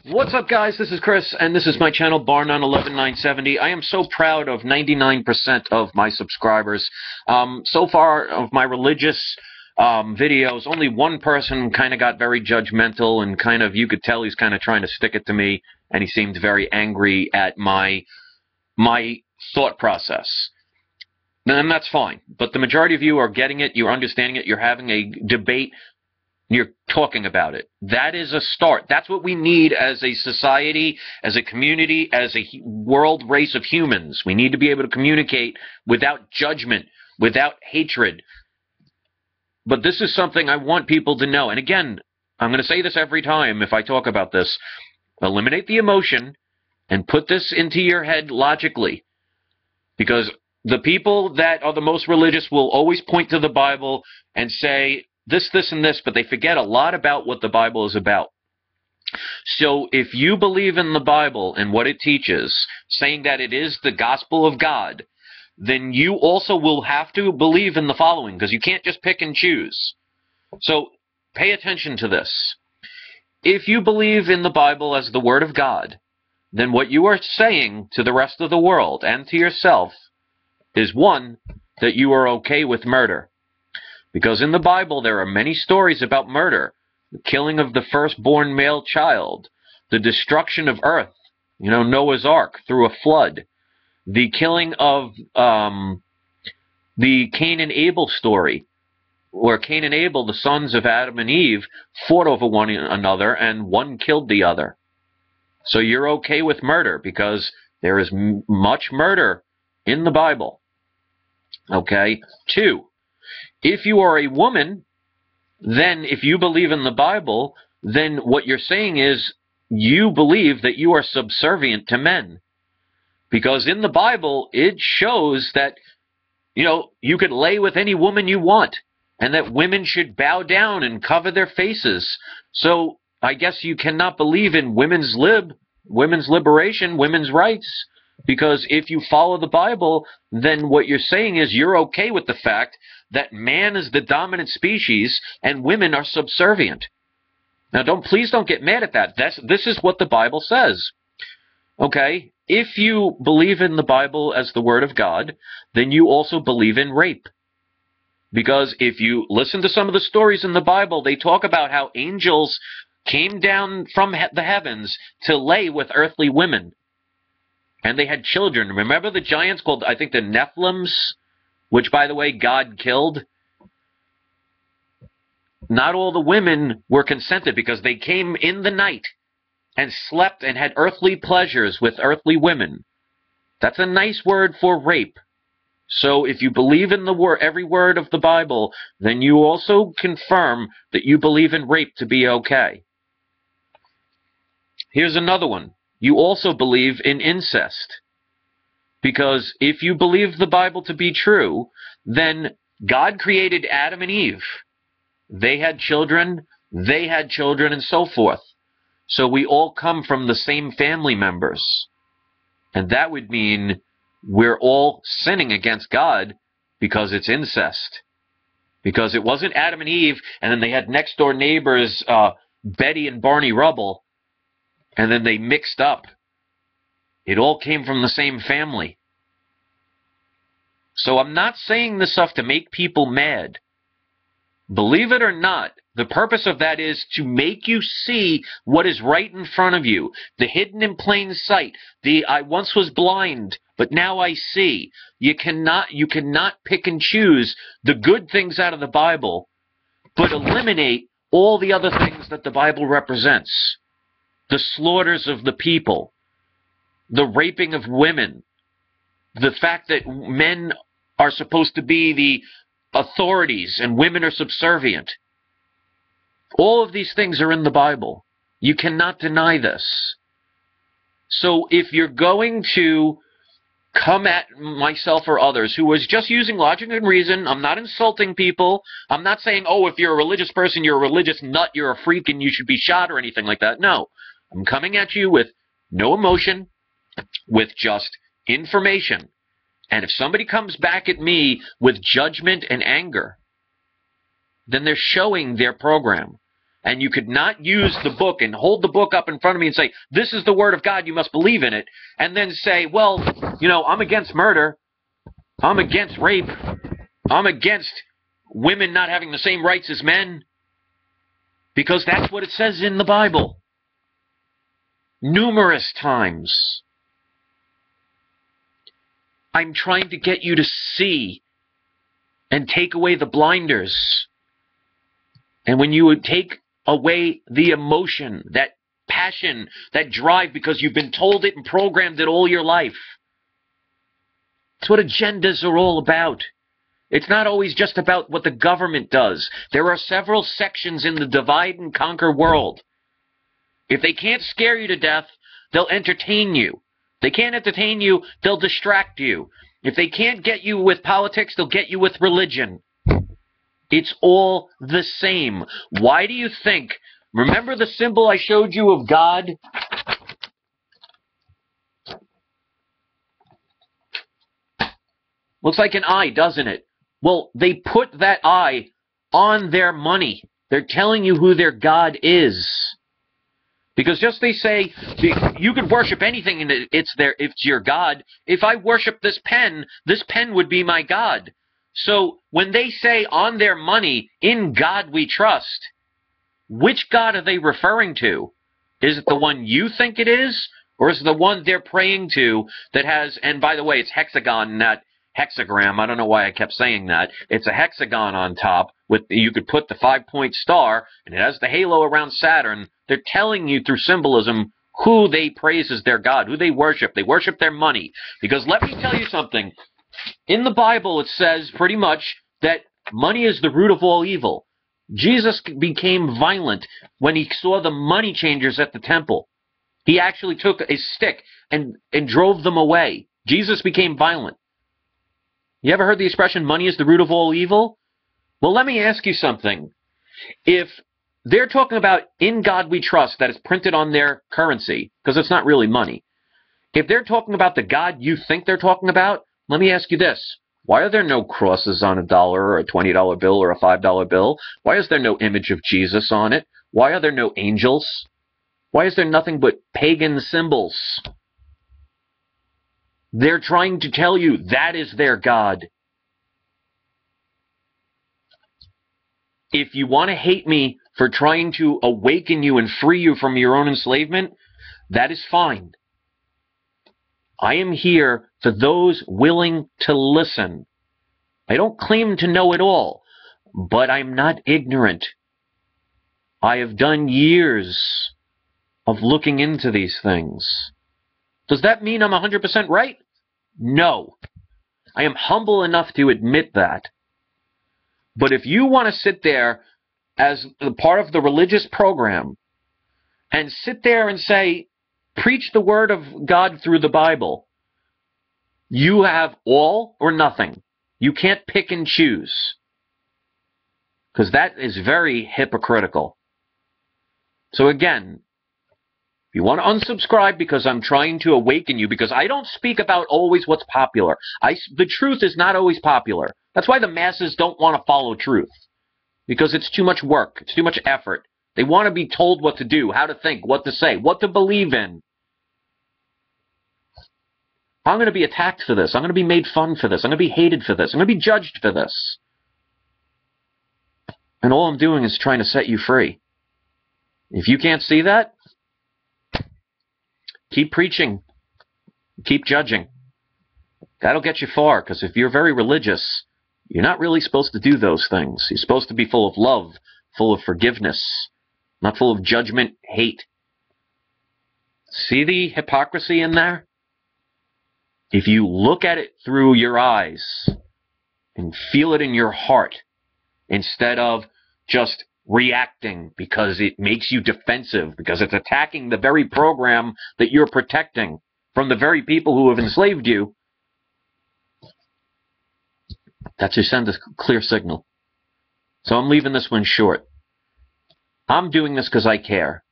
What's up, guys? This is Chris, and this is my channel, Bar911970. I am so proud of 99% of my subscribers. So far, of my religious videos, only one person kind of got very judgmental, and kind of, you could tell he's kind of trying to stick it to me, and he seemed very angry at my thought process. And that's fine. But the majority of you are getting it, you're understanding it, you're having a debate, you're talking about it. That is a start. That's what we need as a society, as a community, as a world race of humans. We need to be able to communicate without judgment, without hatred. But this is something I want people to know. And again, I'm going to say this every time if I talk about this. Eliminate the emotion and put this into your head logically. Because the people that are the most religious will always point to the Bible and say, this, and this, but they forget a lot about what the Bible is about. So if you believe in the Bible and what it teaches, saying that it is the gospel of God, then you also will have to believe in the following, because you can't just pick and choose. So pay attention to this. If you believe in the Bible as the Word of God, then what you are saying to the rest of the world and to yourself is, one, that you are okay with murder. Because in the Bible there are many stories about murder, the killing of the firstborn male child, the destruction of earth, Noah's Ark through a flood, the killing of the Cain and Abel story, where Cain and Abel, the sons of Adam and Eve, fought over one another and one killed the other. So you're okay with murder because there is much murder in the Bible. Okay? 2. If you are a woman, then if you believe in the Bible, then what you're saying is you believe that you are subservient to men. Because in the Bible, it shows that, you could lay with any woman you want, and that women should bow down and cover their faces. So I guess you cannot believe in women's liberation, women's rights. Because if you follow the Bible, then what you're saying is you're okay with the fact that man is the dominant species and women are subservient. Now, please don't get mad at that. This is what the Bible says. Okay? If you believe in the Bible as the Word of God, then you also believe in rape. Because if you listen to some of the stories in the Bible, they talk about how angels came down from the heavens to lay with earthly women. And they had children. Remember the giants called, I think, the Nephilims, which, by the way, God killed? Not all the women were consented because they came in the night and slept and had earthly pleasures with earthly women. That's a nice word for rape. So if you believe in every word of the Bible, then you also confirm that you believe in rape to be okay. Here's another one. You also believe in incest. Because if you believe the Bible to be true, then God created Adam and Eve. They had children, and so forth. So we all come from the same family members. And that would mean we're all sinning against God because it's incest. Because it wasn't Adam and Eve, and then they had next door neighbors, Betty and Barney Rubble, and then they mixed up. It all came from the same family. So I'm not saying this stuff to make people mad. Believe it or not, the purpose of that is to make you see what is right in front of you. The hidden in plain sight. I once was blind, but now I see. You cannot pick and choose the good things out of the Bible, but eliminate all the other things that the Bible represents. The slaughters of the people, the raping of women, the fact that men are supposed to be the authorities and women are subservient. All of these things are in the Bible. You cannot deny this. So if you're going to come at myself or others who is just using logic and reason, I'm not insulting people. I'm not saying, oh, if you're a religious person, you're a religious nut, you're a freak, and you should be shot or anything like that. No. I'm coming at you with no emotion, with just information. And if somebody comes back at me with judgment and anger, then they're showing their program. And you could not use the book and hold the book up in front of me and say, this is the word of God, you must believe in it. And then say, well, you know, I'm against murder. I'm against rape. I'm against women not having the same rights as men. Because that's what it says in the Bible. Numerous times. I'm trying to get you to see and take away the blinders. And when you would take away the emotion, that passion, that drive, because you've been told it and programmed it all your life. It's what agendas are all about. It's not always just about what the government does. There are several sections in the divide and conquer world. If they can't scare you to death, they'll entertain you. If they can't entertain you, they'll distract you. If they can't get you with politics, they'll get you with religion. It's all the same. Why do you think? Remember the symbol I showed you of God? Looks like an eye, doesn't it? Well, they put that eye on their money. They're telling you who their God is. Because just they say, you can worship anything and it's your God. If I worship this pen would be my God. So when they say on their money, in God we trust, which God are they referring to? Is it the one you think it is? Or is it the one they're praying to that has, and by the way, it's hexagon, not hexagram. I don't know why I kept saying that. It's a hexagon on top. You could put the 5-point star, and it has the halo around Saturn. They're telling you through symbolism who they praise as their God, who they worship. They worship their money. Because let me tell you something. In the Bible, it says pretty much that money is the root of all evil. Jesus became violent when he saw the money changers at the temple. He actually took a stick and drove them away. Jesus became violent. You ever heard the expression, money is the root of all evil? Well, let me ask you something. If they're talking about in God we trust, that is printed on their currency, because it's not really money. If they're talking about the God you think they're talking about, let me ask you this. Why are there no crosses on a dollar or a $20 bill or a $5 bill? Why is there no image of Jesus on it? Why are there no angels? Why is there nothing but pagan symbols? They're trying to tell you that is their God. If you want to hate me for trying to awaken you and free you from your own enslavement, that is fine. I am here for those willing to listen. I don't claim to know it all, but I'm not ignorant. I have done years of looking into these things. Does that mean I'm 100% right? No. I am humble enough to admit that. But if you want to sit there as a part of the religious program and sit there and say, preach the word of God through the Bible, you have all or nothing. You can't pick and choose. Because that is very hypocritical. So again, if you want to unsubscribe because I'm trying to awaken you, because I don't speak about always what's popular. The truth is not always popular. That's why the masses don't want to follow truth. Because it's too much work. It's too much effort. They want to be told what to do, how to think, what to say, what to believe in. I'm going to be attacked for this. I'm going to be made fun for this. I'm going to be hated for this. I'm going to be judged for this. And all I'm doing is trying to set you free. If you can't see that, keep preaching. Keep judging. That'll get you far, because if you're very religious, you're not really supposed to do those things. You're supposed to be full of love, full of forgiveness, not full of judgment, hate. See the hypocrisy in there? If you look at it through your eyes and feel it in your heart, instead of just reacting because it makes you defensive, because it's attacking the very program that you're protecting from the very people who have enslaved you, that should send a clear signal. So I'm leaving this one short. I'm doing this because I care.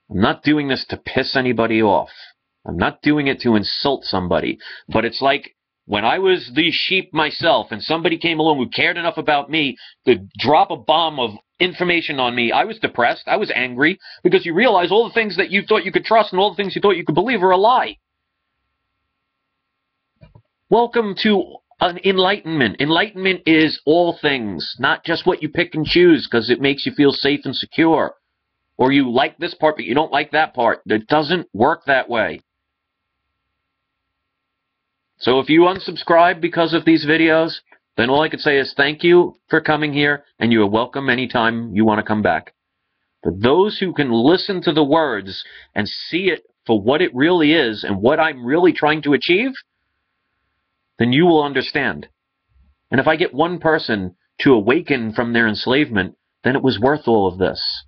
I'm not doing this to piss anybody off. I'm not doing it to insult somebody. But it's like when I was the sheep myself and somebody came along who cared enough about me to drop a bomb of information on me, I was depressed. I was angry because you realize all the things that you thought you could trust and all the things you thought you could believe are a lie. Welcome to enlightenment. Enlightenment is all things, not just what you pick and choose because it makes you feel safe and secure. Or you like this part, but you don't like that part. It doesn't work that way. So if you unsubscribe because of these videos, then all I could say is thank you for coming here, and you are welcome anytime you want to come back. For those who can listen to the words and see it for what it really is and what I'm really trying to achieve, then you will understand. And if I get one person to awaken from their enslavement, then it was worth all of this.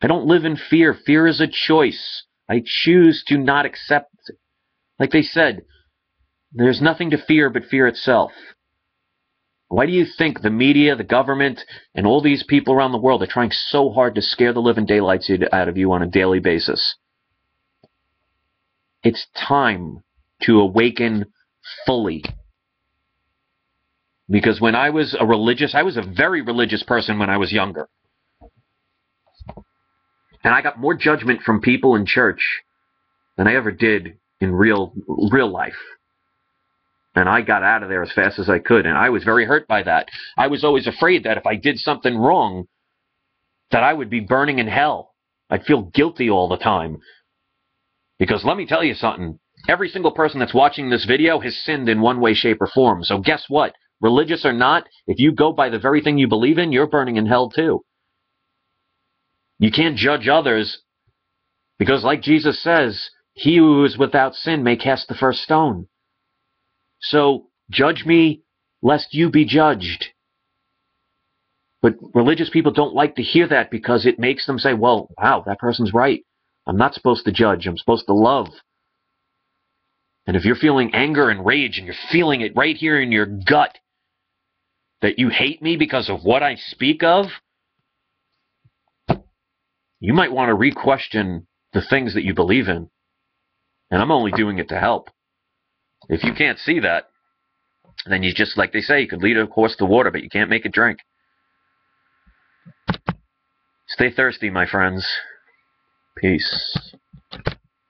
I don't live in fear. Fear is a choice. I choose to not accept it. Like they said, there's nothing to fear but fear itself. Why do you think the media, the government, and all these people around the world are trying so hard to scare the living daylights out of you on a daily basis? It's time to awaken fully. Because when I was I was a very religious person when I was younger. And I got more judgment from people in church than I ever did in real life. And I got out of there as fast as I could. And I was very hurt by that. I was always afraid that if I did something wrong, that I would be burning in hell. I'd feel guilty all the time. Because let me tell you something. Every single person that's watching this video has sinned in one way, shape, or form. So guess what? Religious or not, if you go by the very thing you believe in, you're burning in hell too. You can't judge others because, like Jesus says, he who is without sin may cast the first stone. So judge me lest you be judged. But religious people don't like to hear that because it makes them say, well, wow, that person's right. I'm not supposed to judge. I'm supposed to love. And if you're feeling anger and rage and you're feeling it right here in your gut that you hate me because of what I speak of, you might want to re-question the things that you believe in. And I'm only doing it to help. If you can't see that, then you just, like they say, you could lead a horse to water, but you can't make it drink. Stay thirsty, my friends. Peace.